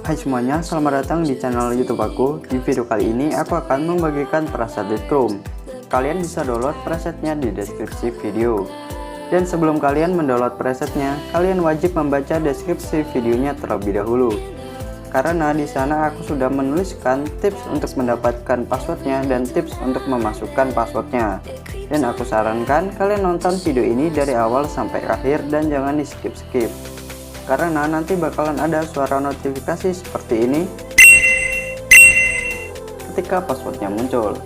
Hai semuanya, selamat datang di channel YouTube aku. Di video kali ini aku akan membagikan preset Lightroom. Kalian bisa download presetnya di deskripsi video. Dan sebelum kalian mendownload presetnya, kalian wajib membaca deskripsi videonya terlebih dahulu. Karena di sana aku sudah menuliskan tips untuk mendapatkan passwordnya dan tips untuk memasukkan passwordnya. Dan aku sarankan kalian nonton video ini dari awal sampai akhir dan jangan di skip-skip. Karena nanti bakalan ada suara notifikasi seperti ini ketika passwordnya muncul.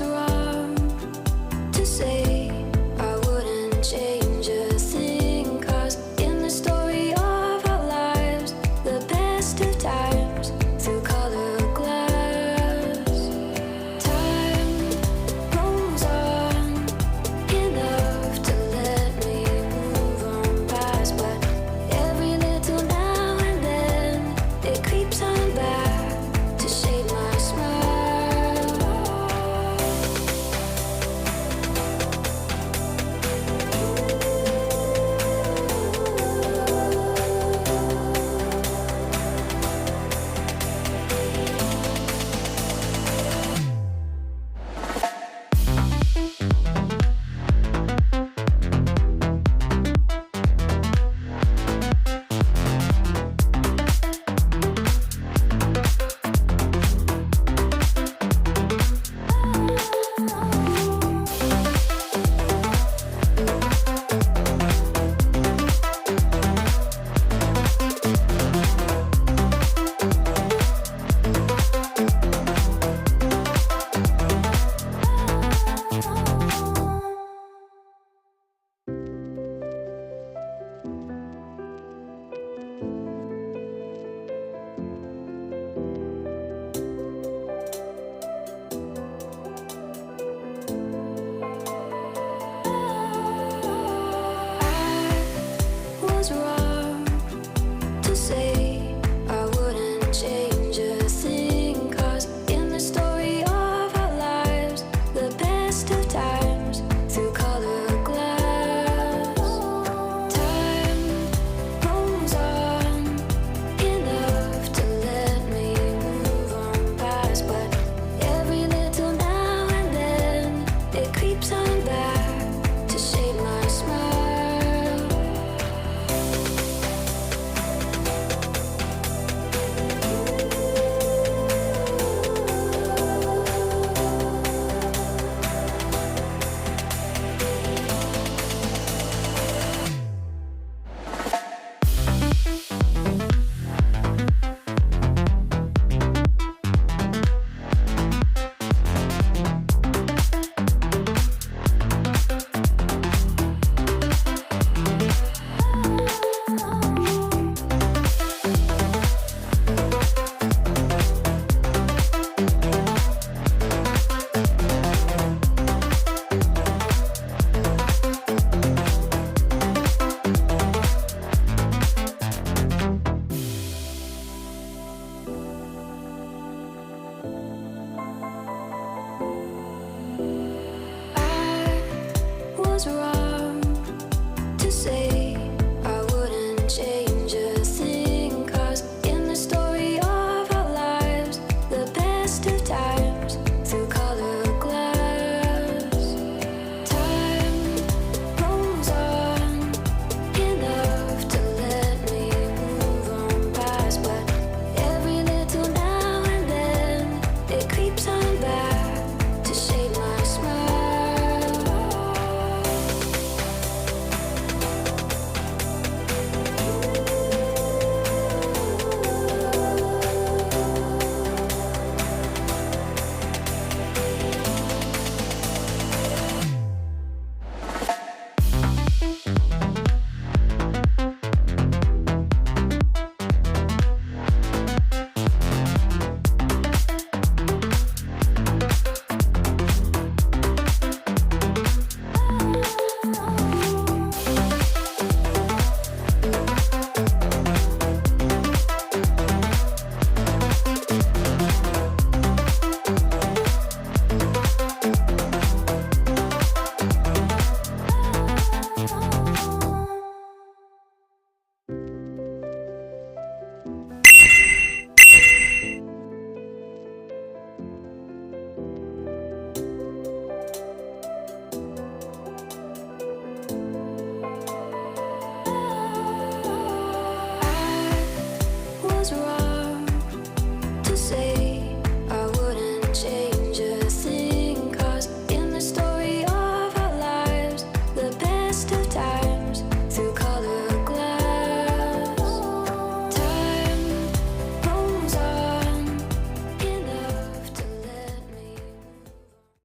was wrong to say I wouldn't change a thing, 'cause in the story of our lives, the best of times through color glass. Time rolls on enough to let me move on past, but every little now and then it creeps on back to shade my smile. Was wrong to say I wouldn't change a thing, 'cause in the story of our lives, the best of times through color glass. Time rolls on enough to let me move on past, but every little now and then it creeps on back to shade my smile. Was wrong to say I wouldn't change a thing, 'cause in the story of our lives, the best of times